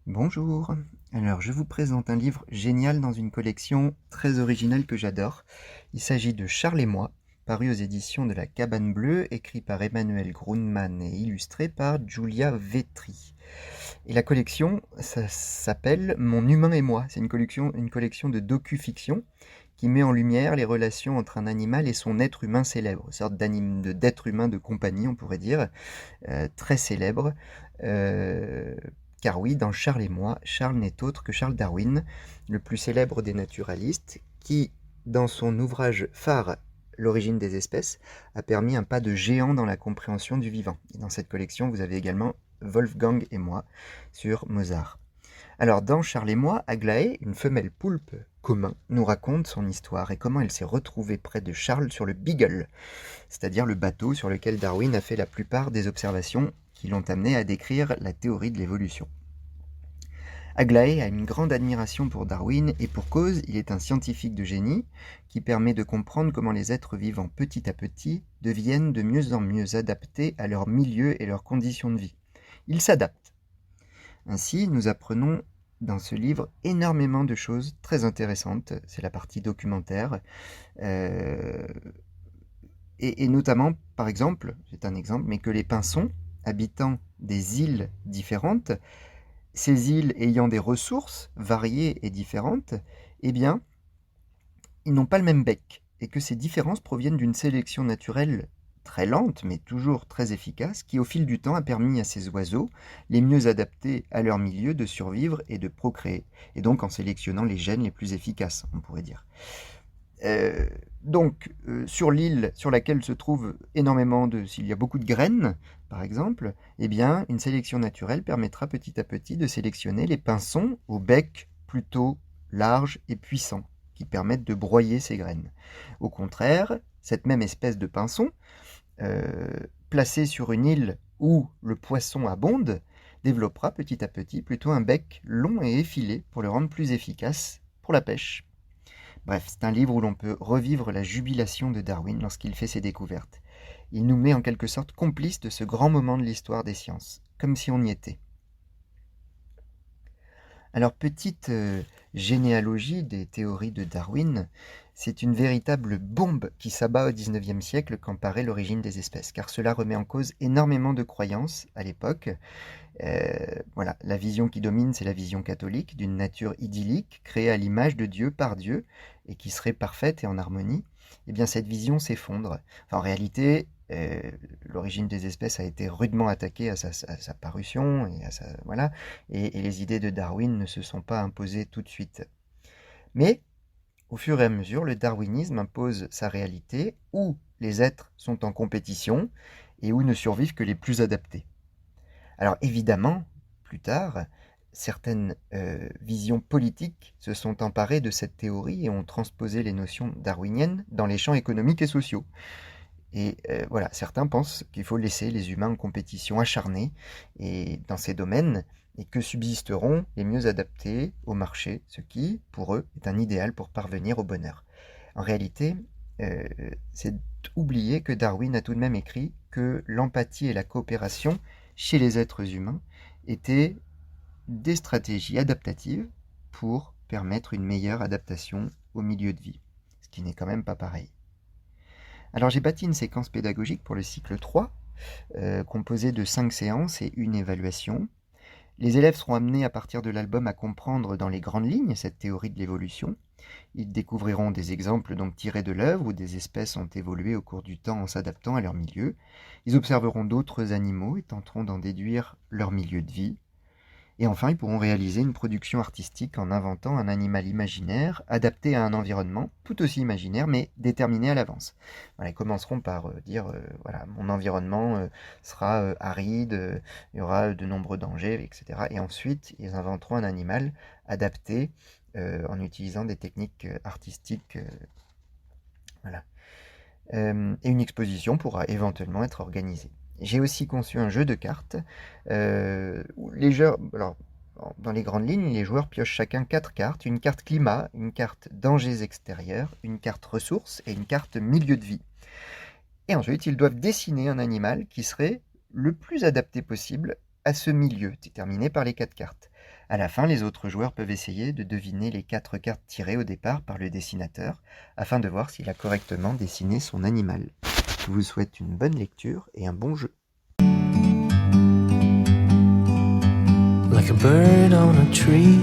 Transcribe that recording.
Bonjour, alors je vous présente un livre génial dans une collection très originale que j'adore. Il s'agit de Charles et moi, paru aux éditions de la Cabane Bleue, écrit par Emmanuel Grundmann et illustré par Giulia Vetri. Et la collection, ça s'appelle Mon humain et moi. C'est une collection de docu-fiction qui met en lumière les relations entre un animal et son être humain célèbre, une sorte d'être humain de compagnie, on pourrait dire, très célèbre. Euh, Car oui, dans Charles et moi, Charles n'est autre que Charles Darwin, le plus célèbre des naturalistes, qui, dans son ouvrage phare L'origine des espèces, a permis un pas de géant dans la compréhension du vivant. Et dans cette collection, vous avez également Wolfgang et moi sur Mozart. Alors, dans Charles et moi, Aglaé, une femelle poulpe commun, nous raconte son histoire et comment elle s'est retrouvée près de Charles sur le Beagle, c'est-à-dire le bateau sur lequel Darwin a fait la plupart des observations qui l'ont amené à décrire la théorie de l'évolution. Aglaé a une grande admiration pour Darwin et pour cause, il est un scientifique de génie qui permet de comprendre comment les êtres vivants petit à petit deviennent de mieux en mieux adaptés à leur milieu et leurs conditions de vie. Ils s'adaptent. Ainsi, nous apprenons dans ce livre énormément de choses très intéressantes. C'est la partie documentaire. Euh, et notamment, par exemple, c'est un exemple, mais que les pinsons, habitant des îles différentes, ces îles ayant des ressources variées et différentes, eh bien, ils n'ont pas le même bec, et que ces différences proviennent d'une sélection naturelle très lente, mais toujours très efficace, qui au fil du temps a permis à ces oiseaux, les mieux adaptés à leur milieu, de survivre et de procréer, et donc en sélectionnant les gènes les plus efficaces, on pourrait dire. Euh, sur l'île sur laquelle se trouve s'il y a beaucoup de graines, par exemple, eh bien, une sélection naturelle permettra petit à petit de sélectionner les pinsons au bec plutôt large et puissant, qui permettent de broyer ces graines. Au contraire, cette même espèce de pinson, euh, placée sur une île où le poisson abonde, développera petit à petit plutôt un bec long et effilé pour le rendre plus efficace pour la pêche. Bref, c'est un livre où l'on peut revivre la jubilation de Darwin lorsqu'il fait ses découvertes. Il nous met en quelque sorte complices de ce grand moment de l'histoire des sciences, comme si on y était. Alors, petite généalogie des théories de Darwin, c'est une véritable bombe qui s'abat au XIXe siècle quand paraît l'origine des espèces, car cela remet en cause énormément de croyances à l'époque. Voilà, la vision qui domine, c'est la vision catholique d'une nature idyllique, créée à l'image de Dieu par Dieu, et qui serait parfaite et en harmonie. Eh bien, cette vision s'effondre. Enfin, en réalité, l'origine des espèces a été rudement attaquée à sa parution, voilà, et les idées de Darwin ne se sont pas imposées tout de suite. Mais, au fur et à mesure, le darwinisme impose sa réalité, où les êtres sont en compétition, et où ne survivent que les plus adaptés. Alors évidemment, plus tard, certaines visions politiques se sont emparées de cette théorie et ont transposé les notions darwiniennes dans les champs économiques et sociaux. Et voilà, certains pensent qu'il faut laisser les humains en compétition acharnée et dans ces domaines, et que subsisteront les mieux adaptés au marché, ce qui, pour eux, est un idéal pour parvenir au bonheur. En réalité, euh, c'est oublier que Darwin a tout de même écrit que l'empathie et la coopération chez les êtres humains étaient des stratégies adaptatives pour permettre une meilleure adaptation au milieu de vie, ce qui n'est quand même pas pareil. Alors j'ai bâti une séquence pédagogique pour le cycle 3, composée de 5 séances et une évaluation. Les élèves seront amenés à partir de l'album à comprendre dans les grandes lignes cette théorie de l'évolution. Ils découvriront des exemples donc tirés de l'œuvre où des espèces ont évolué au cours du temps en s'adaptant à leur milieu. Ils observeront d'autres animaux et tenteront d'en déduire leur milieu de vie. Et enfin, ils pourront réaliser une production artistique en inventant un animal imaginaire adapté à un environnement tout aussi imaginaire mais déterminé à l'avance. Voilà, ils commenceront par dire voilà, mon environnement sera aride, il y aura de nombreux dangers, etc. Et ensuite, ils inventeront un animal adapté en utilisant des techniques artistiques. Voilà. Et une exposition pourra éventuellement être organisée. J'ai aussi conçu un jeu de cartes où les joueurs, alors, dans les grandes lignes, les joueurs piochent chacun 4 cartes, une carte climat, une carte dangers extérieurs, une carte ressources et une carte milieu de vie. Et ensuite, ils doivent dessiner un animal qui serait le plus adapté possible à ce milieu, déterminé par les 4 cartes. À la fin, les autres joueurs peuvent essayer de deviner les 4 cartes tirées au départ par le dessinateur, afin de voir s'il a correctement dessiné son animal. Je vous souhaite une bonne lecture et un bon jeu. Like a bird on a tree,